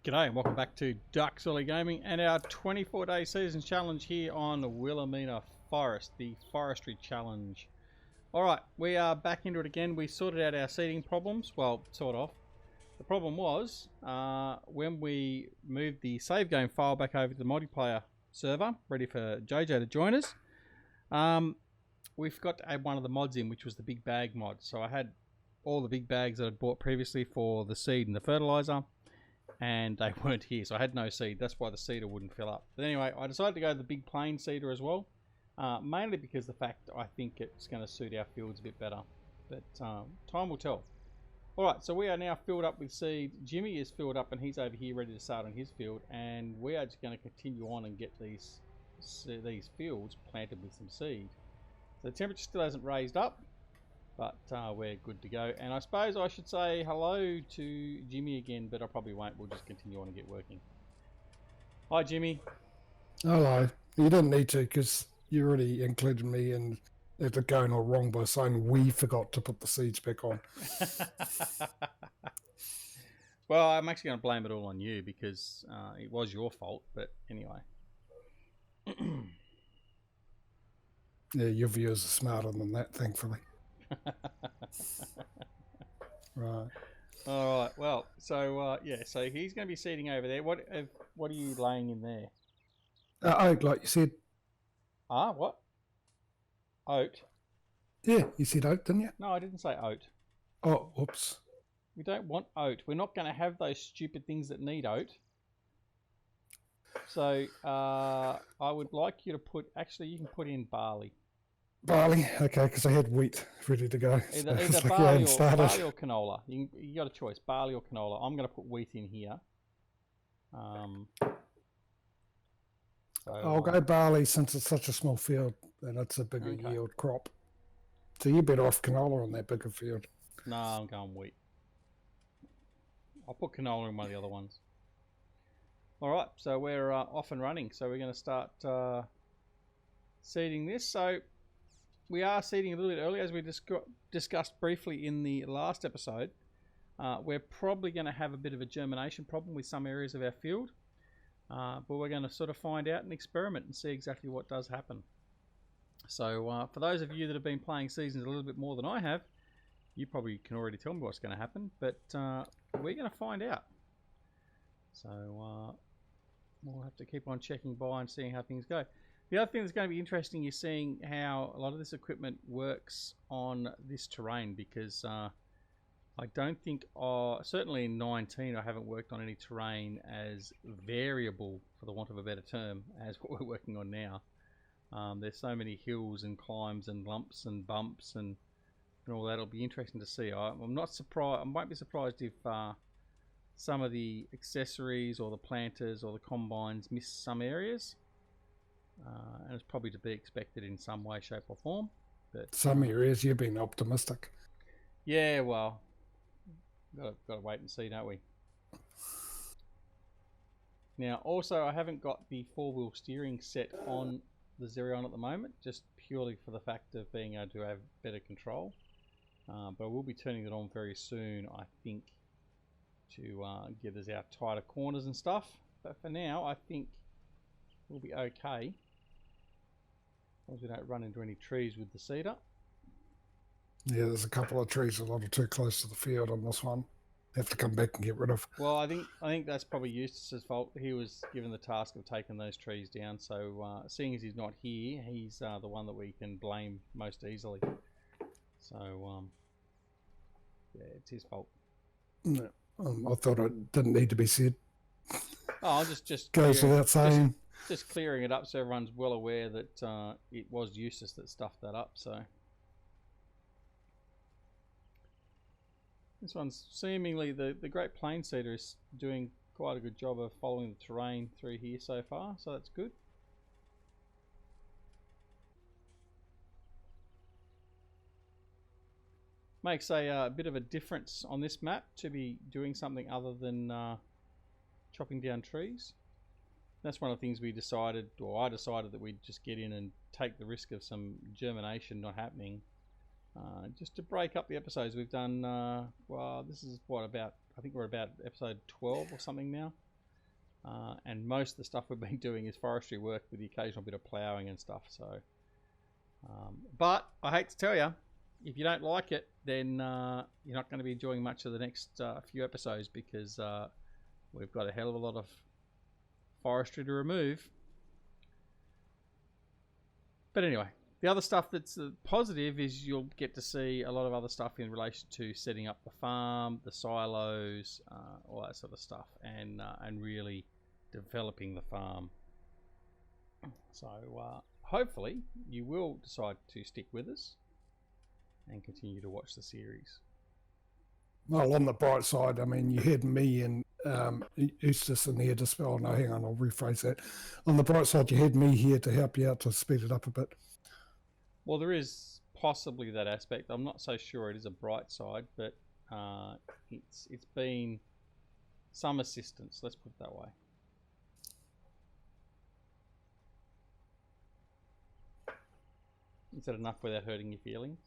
G'day and welcome back to Duck Silly Gaming and our 24-day season challenge here on Willamina Forest, the Forestry challenge. Alright, we are back into it again. We sorted out our seeding problems, well, sort of. The problem was, when we moved the save game file back over to the multiplayer server, ready for JJ to join us, we forgot to add one of the mods in, which was the big bag mod. So I had all the big bags that I'd bought previously for the seed and the fertilizer, and they weren't here, so I had no seed. That's why the seeder wouldn't fill up. But anyway, I decided to go the big plain seeder as well, mainly because the fact I think it's going to suit our fields a bit better. But time will tell. Alright, so we are now filled up with seed. Jimmy is filled up and he's over here ready to start on his field, and we are just going to continue on and get these fields planted with some seed. So the temperature still hasn't raised up, but we're good to go. And I suppose I should say hello to Jimmy again, but I probably won't. We'll just continue on and get working. Hi, Jimmy. Hello. You didn't need to, because you already included me in it going all wrong by saying we forgot to put the seeds back on. Well, I'm actually going to blame it all on you, because it was your fault, but anyway. Yeah, your viewers are smarter than that, thankfully. Right. All right. Well, so yeah. So he's going to be seeding over there. What are you laying in there? Oat, like you said. Ah, what? Oat. Yeah, you said oat, didn't you? No, I didn't say oat. Oh, whoops. We don't want oat. We're not going to have those stupid things that need oat. So I would like you to put. Actually, you can put in barley. Barley, okay, because I had wheat ready to go. Either So barley or canola. You got a choice, barley or canola. I'm going to put wheat in here. So, I'll go barley since it's such a small field and it's a bigger yield crop. So you're better off canola on that bigger field. No, I'm going wheat. I'll put canola in one of the other ones. Alright, so we're off and running. So we're going to start seeding this. So we are seeding a little bit early, as we discussed briefly in the last episode. We're probably going to have a bit of a germination problem with some areas of our field. But we're going to sort of find out and experiment and see exactly what does happen. So for those of you that have been playing seasons a little bit more than I have, you probably can already tell me what's going to happen. But we're going to find out. So we'll have to keep on checking by and seeing how things go. The other thing that's going to be interesting is seeing how a lot of this equipment works on this terrain, because I don't think, certainly in 19, I haven't worked on any terrain as variable, for the want of a better term, as what we're working on now. There's so many hills and climbs and lumps and bumps and all that. It'll be interesting to see. I'm not surprised. I might be surprised if some of the accessories or the planters or the combines miss some areas. And it's probably to be expected in some way, shape or form. But some areas you've been optimistic. Yeah, well, got to wait and see, don't we? Now, also, I haven't got the four-wheel steering set on the Xerion at the moment, just purely for the fact of being able to have better control. But I will be turning it on very soon, I think, to get us out tighter corners and stuff. But for now, I think we'll be okay, as long as we don't run into any trees with the seeder. Yeah, there's a couple of trees a little too close to the field on this one. Have to come back and get rid of. Well, I think that's probably Eustace's fault. He was given the task of taking those trees down. So seeing as he's not here, he's the one that we can blame most easily. So yeah, it's his fault. No, I thought it didn't need to be said. Oh, just goes without saying. Just clearing it up so everyone's well aware that it was Eustace that stuffed that up. So. This one's seemingly, the Great Plain Seeder is doing quite a good job of following the terrain through here so far, so that's good. Makes a bit of a difference on this map to be doing something other than chopping down trees. That's one of the things we decided, or I decided, that we'd just get in and take the risk of some germination not happening. Just to break up the episodes. We've done, well, this is what, about, I think we're about episode 12 or something now. and most of the stuff we've been doing is forestry work with the occasional bit of ploughing and stuff. So, but I hate to tell you, if you don't like it, then you're not going to be enjoying much of the next few episodes, because we've got a hell of a lot of forestry to remove. But anyway, the other stuff that's positive is you'll get to see a lot of other stuff in relation to setting up the farm, the silos, all that sort of stuff, and really developing the farm. So hopefully you will decide to stick with us and continue to watch the series. Well, on the bright side, I mean, you had me and Eustace in here to spell. Oh, no, hang on, I'll rephrase that. On the bright side, you had me here to help you out to speed it up a bit. Well, there is possibly that aspect. I'm not so sure it is a bright side, but it's been some assistance. Let's put it that way. Is that enough without hurting your feelings?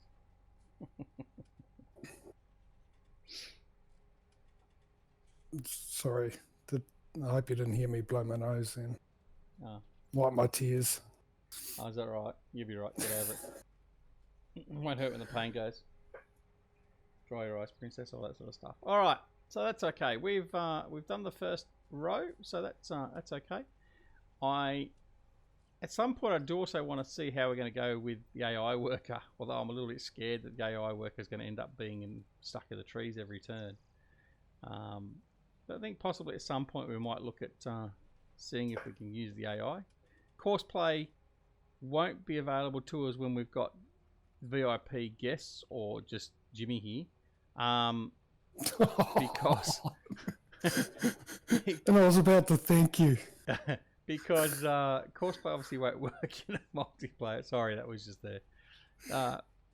Sorry, I hope you didn't hear me blow my nose and wipe my tears. Oh, is that right? You'll be right. Get over it. It won't hurt when the pain goes. Dry your eyes, princess, all that sort of stuff. All right, so that's okay. We've done the first row, so that's okay. At some point, I do also want to see how we're going to go with the AI worker. Although I'm a little bit scared that the AI worker is going to end up being stuck in the trees every turn. But I think possibly at some point we might look at seeing if we can use the AI. Course play won't be available to us when we've got VIP guests or just Jimmy here, because and I was about to thank you. Because course play obviously won't work in a multiplayer. Sorry, that was just there.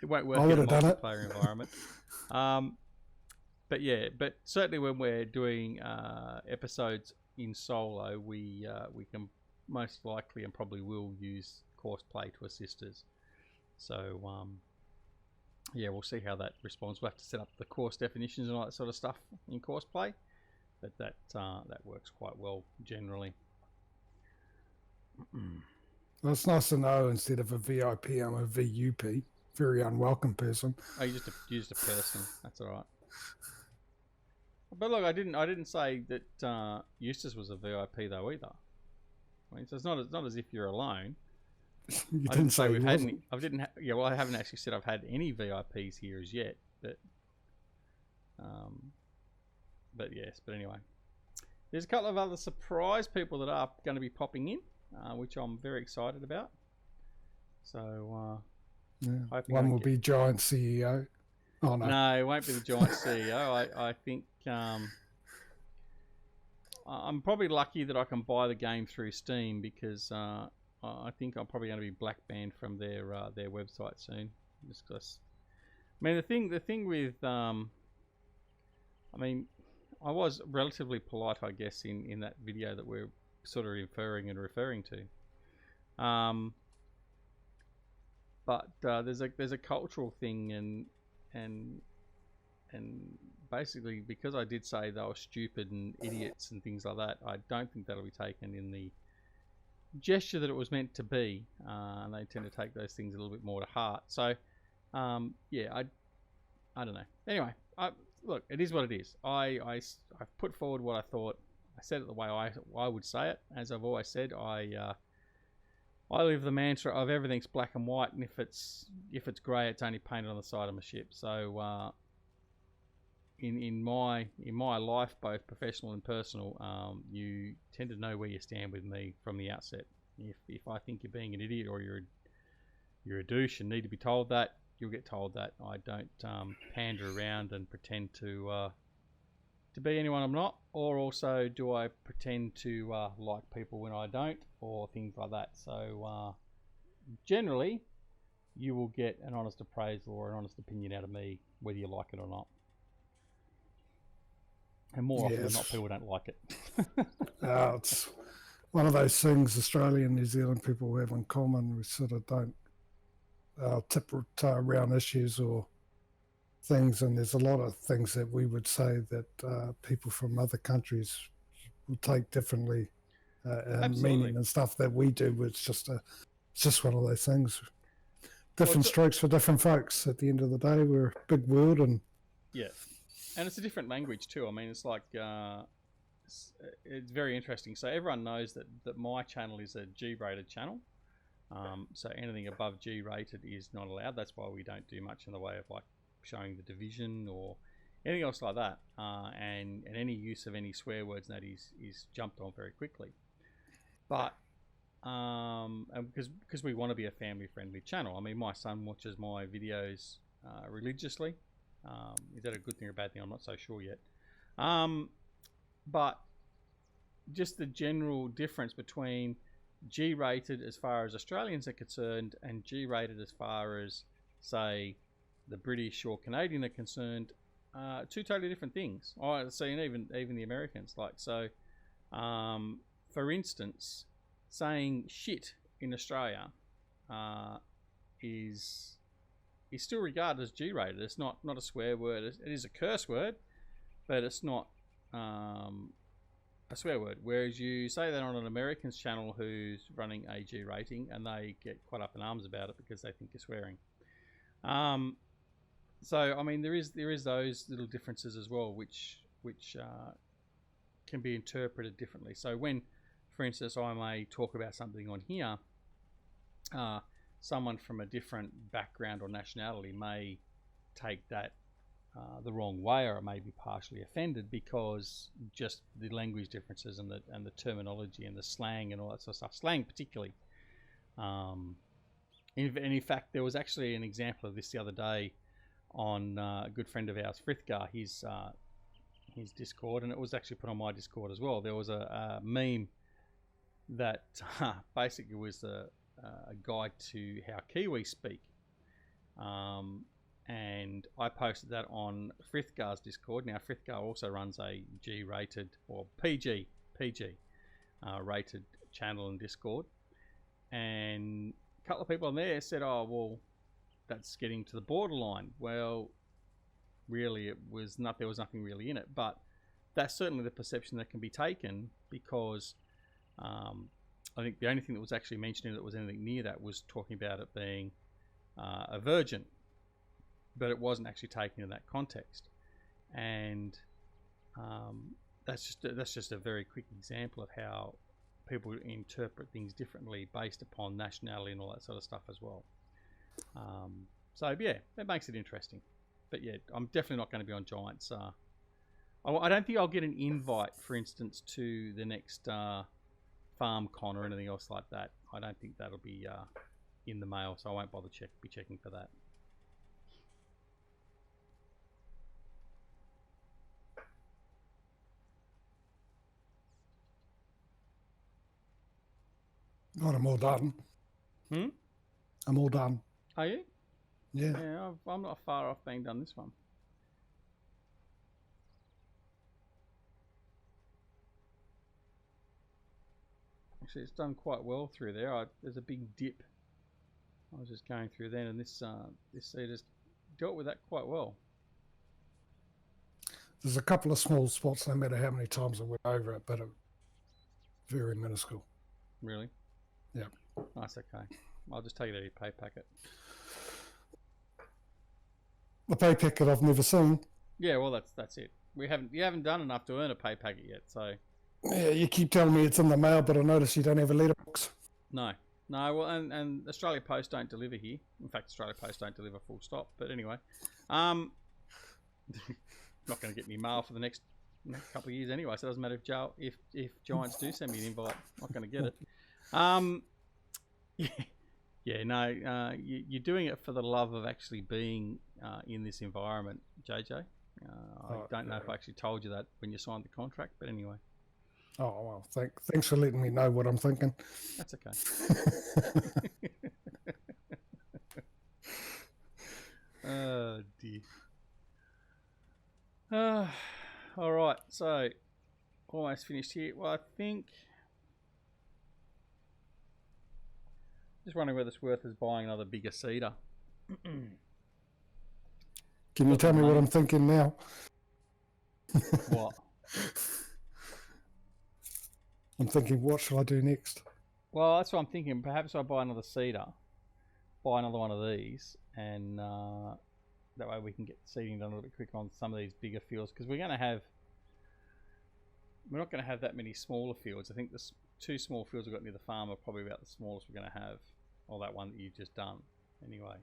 It won't work in a multiplayer environment. But yeah, but certainly when we're doing episodes in solo, we can most likely and probably will use course play to assist us. So yeah, we'll see how that responds. We'll have to set up the course definitions and all that sort of stuff in course play, but that works quite well generally. Well, it's nice to know instead of a VIP, I'm a VUP, very unwelcome person. Oh, you just used a person. That's all right. But look, I didn't say that Eustace was a VIP though either. I mean, so it's not as if you're alone. You didn't say we've had any. Yeah, well, I haven't actually said I've had any VIPs here as yet, but yes. But anyway, there's a couple of other surprise people that are going to be popping in, which I'm very excited about. So yeah. One will be Giant CEO. Oh, no. No, it won't be the Giant CEO. I think I'm probably lucky that I can buy the game through Steam, because I think I'm probably going to be black banned from their website soon. Just because, I mean, the thing with I mean, I was relatively polite, I guess, in that video that we're sort of referring to. But there's a cultural thing, and basically because I did say they were stupid and idiots and things like that, I don't think that'll be taken in the gesture that it was meant to be, and they tend to take those things a little bit more to heart. So yeah, I don't know. Anyway, look, it is what it is. I've put forward what I thought. I said it the way I would say it. As I've always said, I live the mantra of everything's black and white, and if it's grey, it's only painted on the side of my ship. So in my life, both professional and personal, you tend to know where you stand with me from the outset. If I think you're being an idiot or you're a douche and need to be told that, you'll get told that. I don't pander around and pretend to be anyone I'm not, or also do I pretend to like people when I don't, or things like that. So generally, you will get an honest appraisal or an honest opinion out of me, whether you like it or not. And more often than not, people don't like it. It's one of those things Australia and New Zealand people have in common. We sort of don't tiptoe around issues or things, and there's a lot of things that we would say that people from other countries will take differently and meaning and stuff that we do. It's just one of those things. Different strokes for different folks. At the end of the day, we're a big world, and yeah, and it's a different language too. I mean, it's like it's very interesting. So everyone knows that my channel is a G-rated channel. So anything above G-rated is not allowed. That's why we don't do much in the way of like showing the division or anything else like that. And any use of any swear words and that is jumped on very quickly. But and because we want to be a family-friendly channel. I mean, my son watches my videos religiously. Is that a good thing or a bad thing? I'm not so sure yet. But just the general difference between G-rated as far as Australians are concerned and G-rated as far as, say, the British or Canadian are concerned, two totally different things. I've seen even the Americans. Like, so, for instance, saying shit in Australia is still regarded as G-rated. It's not a swear word. It is a curse word, but it's not a swear word. Whereas you say that on an American's channel who's running a G rating, and they get quite up in arms about it because they think you're swearing. So I mean, there is those little differences as well, which can be interpreted differently. So when, for instance, I may talk about something on here, someone from a different background or nationality may take that the wrong way, or it may be partially offended because just the language differences and the terminology and the slang and all that sort of stuff. Slang particularly. In fact, there was actually an example of this the other day on a good friend of ours, Frithgar, his Discord, and it was actually put on my Discord as well. There was a meme that basically was a guide to how Kiwis speak. And I posted that on Frithgar's Discord. Now, Frithgar also runs a G-rated, or PG rated channel in Discord. And a couple of people on there said, oh, well, that's getting to the borderline. Well, really, there was nothing really in it. But that's certainly the perception that can be taken, because I think the only thing that was actually mentioned that was anything near that was talking about it being a virgin. But it wasn't actually taken in that context, and that's just a very quick example of how people interpret things differently based upon nationality and all that sort of stuff as well. So yeah, that makes it interesting. But yeah, I'm definitely not going to be on Giants. I don't think I'll get an invite, for instance, to the next FarmCon or anything else like that. I don't think that'll be in the mail, so I won't bother be checking for that. God, I'm all done. I'm all done. Are you? Yeah. Yeah, I'm not far off being done this one. Actually, it's done quite well through there. There's a big dip. I was just going through then, and this seed has dealt with that quite well. There's a couple of small spots, no matter how many times I went over it, but very minuscule. Really? Yeah. That's okay. I'll just take it out of your pay packet. The pay packet I've never seen. Yeah, well, that's it. You haven't done enough to earn a pay packet yet, so. Yeah, you keep telling me it's in the mail, but I notice you don't have a letterbox. No. Well, and Australia Post don't deliver here. In fact, Australia Post don't deliver full stop. But anyway, not going to get any mail for the next couple of years anyway. So it doesn't matter if Giants do send me an invite, I'm not going to get it. You're doing it for the love of actually being in this environment, JJ. I don't know if I actually told you that when you signed the contract, but anyway. Oh, well, thanks for letting me know what I'm thinking. That's okay. Oh, dear. All right, so almost finished here. Well, I think... Just wondering whether it's worth us buying another bigger seeder. Can you tell me what I'm thinking now? What? I'm thinking, what shall I do next? Well, that's what I'm thinking. Perhaps I buy another seeder, buy another one of these, and that way we can get seeding done a little bit quicker on some of these bigger fields, because we're not going to have that many smaller fields. I think the 2 small fields we've got near the farm are probably about the smallest we're going to have, or that one that you've just done anyway.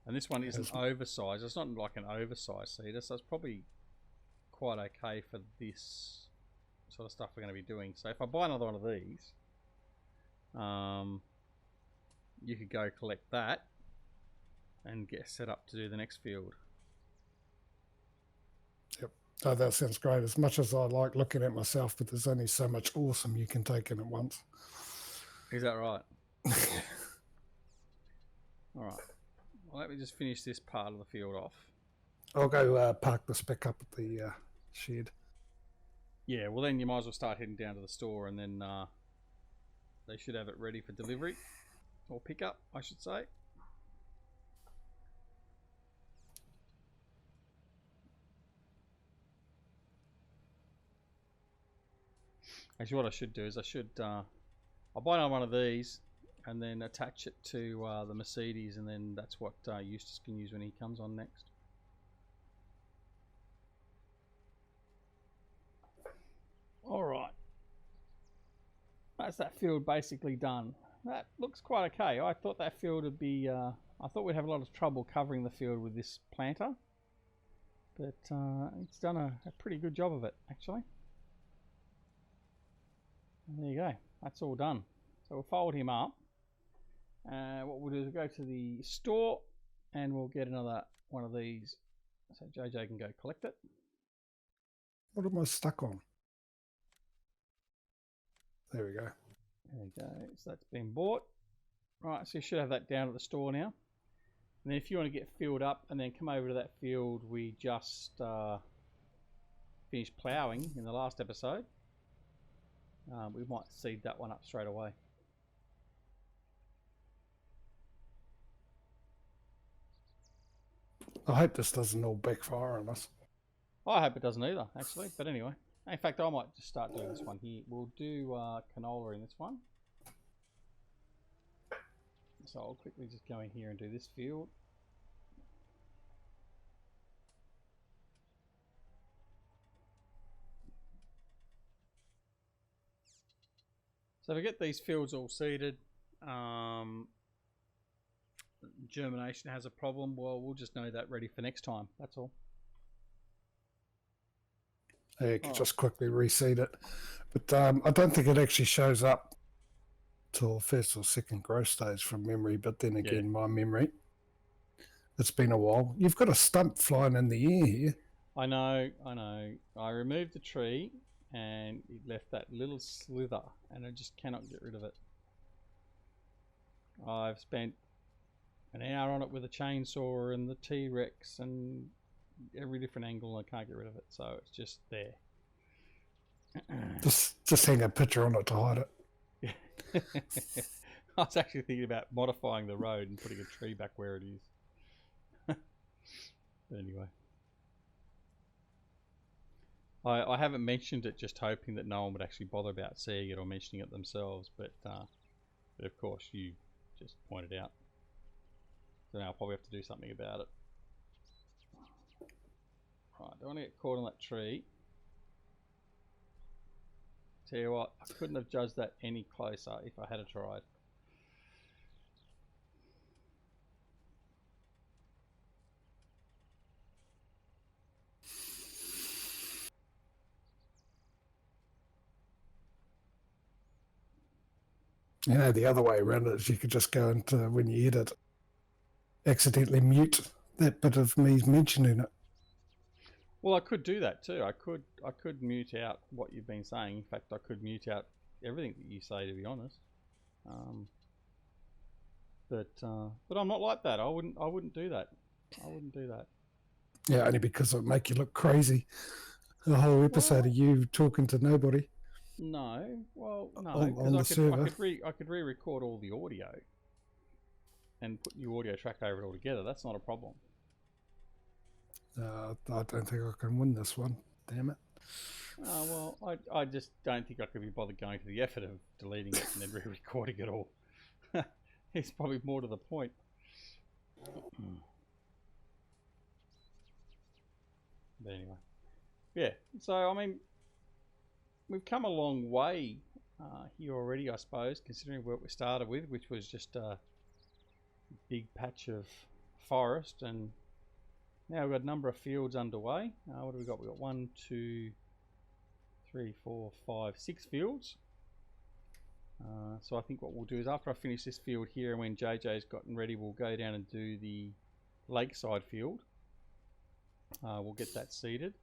And this one isn't oversized. It's not like an oversized seeder, so it's probably quite okay for this sort of stuff we're going to be doing. So if I buy another one of these, you could go collect that and get set up to do the next field. Yep. Oh, that sounds great. As much as I like looking at myself, but there's only so much awesome you can take in at once. Is that right? All right. Well, let me just finish this part of the field off. I'll go park this back up at the shed. Yeah, well then you might as well start heading down to the store, and then they should have it ready for delivery. Or pickup, I should say. Actually, what I should do is I'll buy another one of these and then attach it to the Mercedes, and then that's what Eustace can use when he comes on next. Alright. That's that field basically done. That looks quite okay. I thought that field would be... I thought we'd have a lot of trouble covering the field with this planter. But it's done a pretty good job of it, actually. And there you go. That's all done. So we'll fold him up. What we'll do is we'll go to the store and we'll get another one of these so JJ can go collect it. What am I stuck on? There we go. There we go. So that's been bought. Right, so you should have that down at the store now. And then if you want to get filled up and then come over to that field we just finished ploughing in the last episode, we might seed that one up straight away. I hope this doesn't all backfire on us. I hope it doesn't either, actually. But anyway, in fact, I might just start doing this one here. We'll do canola in this one. So I'll quickly just go in here and do this field. So if we get these fields all seeded, germination has a problem, well, we'll just know that ready for next time. That's all. Yeah, you can just quickly reseed it. But I don't think it actually shows up till first or second growth stage from memory. But then again, my memory, it's been a while. You've got a stump flying in the air here. I know. I removed the tree and it left that little slither and I just cannot get rid of it. I've spent an hour on it with a chainsaw and the T-Rex and every different angle, and I can't get rid of it, so it's just there. Just hang a picture on it to hide it. I was actually thinking about modifying the road and putting a tree back where it is. But anyway, I haven't mentioned it, just hoping that no one would actually bother about seeing it or mentioning it themselves, but of course you just pointed out. So now I'll probably have to do something about it. Right, don't want to get caught on that tree. Tell you what, I couldn't have judged that any closer if I had tried. You know, the other way around it is you could just go into, when you edit, accidentally mute that bit of me mentioning it. Well, I could do that too. I could mute out what you've been saying. In fact, I could mute out everything that you say, to be honest. But I'm not like that. I wouldn't do that. I wouldn't do that. Yeah, only because it would make you look crazy. A whole episode of you talking to nobody. No, well, no, because I could re-record all the audio and put new audio track over it all together. That's not a problem. I don't think I can win this one. Damn it. Well, I just don't think I could be bothered going to the effort of deleting it and then re-recording it all. It's probably more to the point. But anyway, yeah. So I mean, we've come a long way here already, I suppose, considering what we started with, which was just a big patch of forest, and now we've got a number of fields underway. What have we got? We've got 1, 2, 3, 4, 5, 6 fields. So I think what we'll do is after I finish this field here and when JJ's gotten ready, we'll go down and do the lakeside field. We'll get that seeded.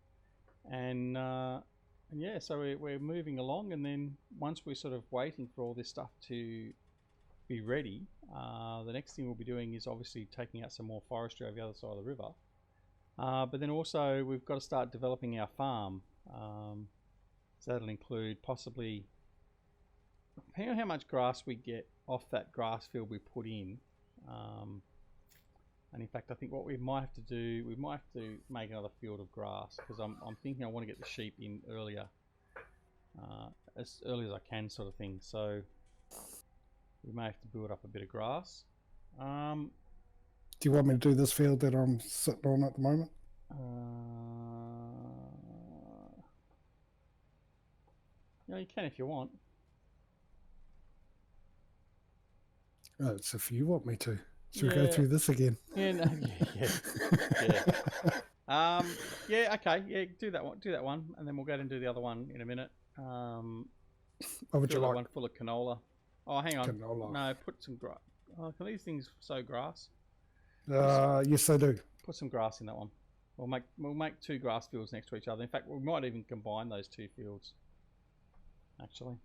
And yeah, so we're moving along, and then once we're sort of waiting for all this stuff to be ready, the next thing we'll be doing is obviously taking out some more forestry over the other side of the river. But then also we've got to start developing our farm. So that'll include possibly, depending on how much grass we get off that grass field we put in. And in fact, I think what we might have to do, we might have to make another field of grass, because I'm thinking I want to get the sheep in earlier, as early as I can, sort of thing. So we may have to build up a bit of grass. Do you want me to do this field that I'm sitting on at the moment? Yeah, you can if you want. Oh, it's if you want me to. Should we go through this again? Yeah, no, yeah. Yeah, okay, yeah, do that one, and then we'll go and do the other one in a minute. What would you like? One full of canola. Oh, hang on. Canola. No, put some grass. Oh, can these things sow grass? Yes, I do. Put some grass in that one. We'll make 2 grass fields next to each other. In fact, we might even combine those 2 fields. Actually,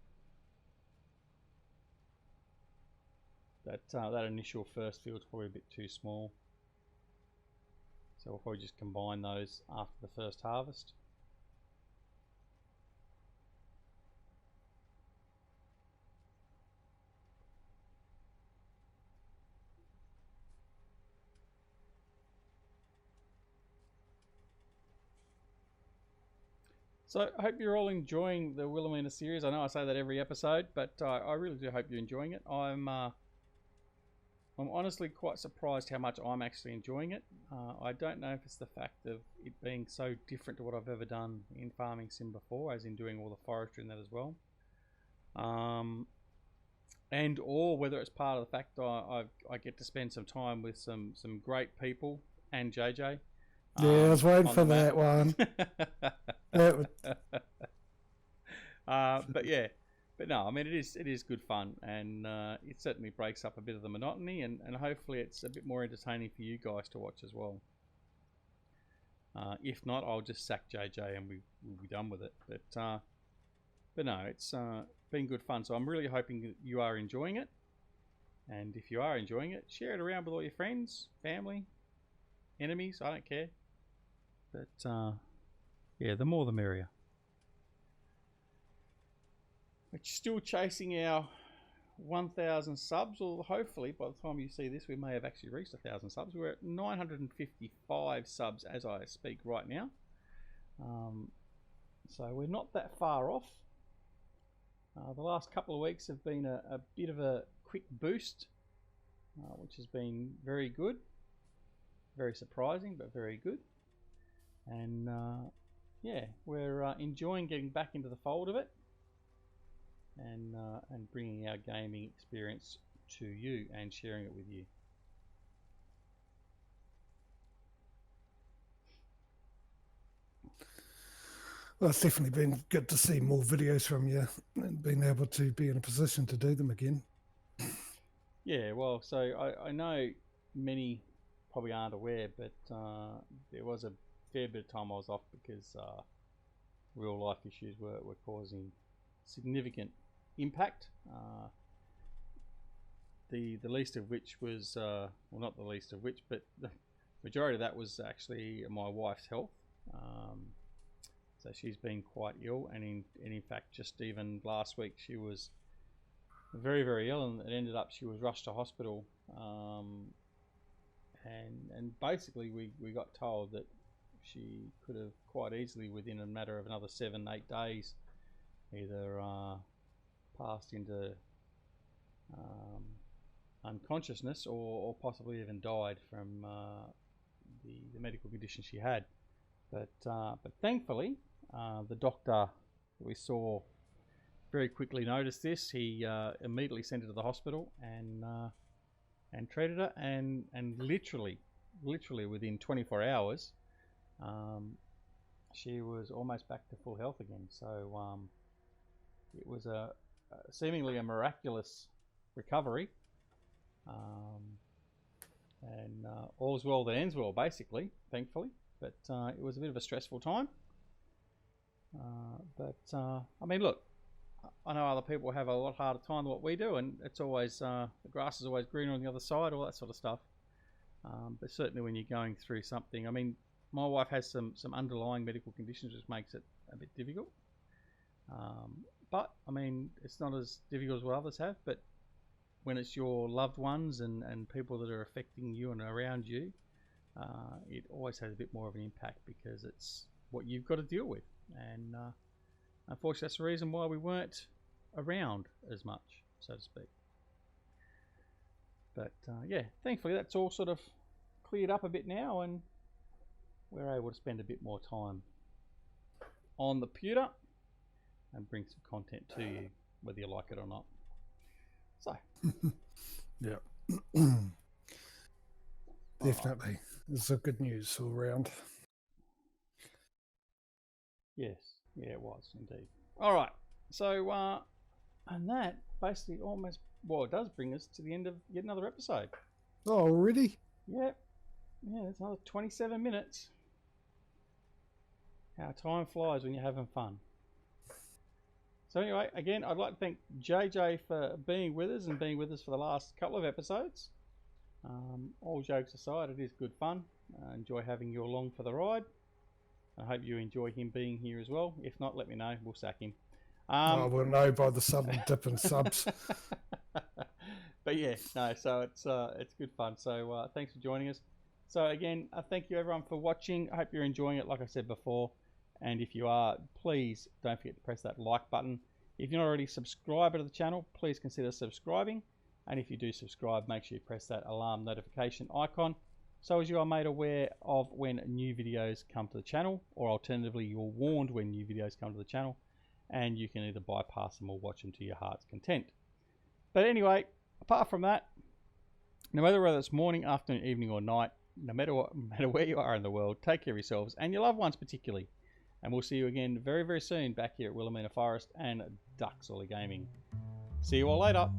that initial first field's probably a bit too small, so we'll probably just combine those after the first harvest. So I hope you're all enjoying the Willamina series. I know I say that every episode, but I really do hope you're enjoying it. I'm honestly quite surprised how much I'm actually enjoying it. I don't know if it's the fact of it being so different to what I've ever done in farming sim before, as in doing all the forestry and that as well. And or whether it's part of the fact I get to spend some time with some great people and JJ. Yeah, I was waiting for that one. But yeah, but no, I mean it is good fun, and it certainly breaks up a bit of the monotony, and hopefully it's a bit more entertaining for you guys to watch as well. If not, I'll just sack JJ and we'll be done with it. But no, it's been good fun. So I'm really hoping that you are enjoying it, and if you are enjoying it, share it around with all your friends, family, enemies. I don't care. But yeah, the more the merrier. We're still chasing our 1,000 subs, or hopefully by the time you see this we may have actually reached 1,000 subs. We're at 955 subs as I speak right now, so we're not that far off. The last couple of weeks have been a bit of a quick boost, which has been very good, very surprising, but very good. And yeah, we're enjoying getting back into the fold of it, and bringing our gaming experience to you and sharing it with you. Well, it's definitely been good to see more videos from you and being able to be in a position to do them again. Yeah, well, so I know many probably aren't aware, but there was a fair bit of time I was off because real life issues were causing significant impact. The least of which was, well, not the least of which, but the majority of that was actually my wife's health. So she's been quite ill, and in fact, just even last week she was very, very ill, and it ended up she was rushed to hospital. And basically we got told that she could have quite easily, within a matter of another 7-8 days, either passed into unconsciousness or possibly even died from the medical condition she had. But thankfully, the doctor that we saw very quickly noticed this. He immediately sent her to the hospital and treated her, and literally within 24 hours, she was almost back to full health again. So it was seemingly a miraculous recovery, and all's well that ends well, basically, thankfully. But it was a bit of a stressful time. I mean, look, I know other people have a lot harder time than what we do, and it's always the grass is always greener on the other side, all that sort of stuff. But certainly when you're going through something, I mean, my wife has some underlying medical conditions which makes it a bit difficult. But I mean, it's not as difficult as what others have. But when it's your loved ones and people that are affecting you and around you, it always has a bit more of an impact because it's what you've got to deal with. And unfortunately, that's the reason why we weren't around as much, so to speak. But yeah, thankfully that's all sort of cleared up a bit now, and we're able to spend a bit more time on the pewter and bring some content to you, whether you like it or not. So yeah. Definitely. It's a good news all around. Yes, yeah, it was indeed. All right, so and that basically almost, well, it does bring us to the end of yet another episode. Oh, already? Yep. Yeah, it's another 27 minutes. How time flies when you're having fun. So anyway, again, I'd like to thank JJ for being with us and being with us for the last couple of episodes. All jokes aside, it is good fun. I enjoy having you along for the ride. I hope you enjoy him being here as well. If not, let me know. We'll sack him. We'll know by the sub and dip and subs. But yeah, no, so it's good fun. So thanks for joining us. So again, thank you everyone for watching. I hope you're enjoying it, like I said before. And if you are, please don't forget to press that like button. If you're not already a subscriber to the channel, please consider subscribing. And if you do subscribe, make sure you press that alarm notification icon, so as you are made aware of when new videos come to the channel, or alternatively, you're warned when new videos come to the channel, and you can either bypass them or watch them to your heart's content. But anyway, apart from that, no matter whether it's morning, afternoon, evening, or night, no matter where you are in the world, take care of yourselves and your loved ones particularly. And we'll see you again very, very soon back here at Willamina Forest and Duck Gaming. See you all later.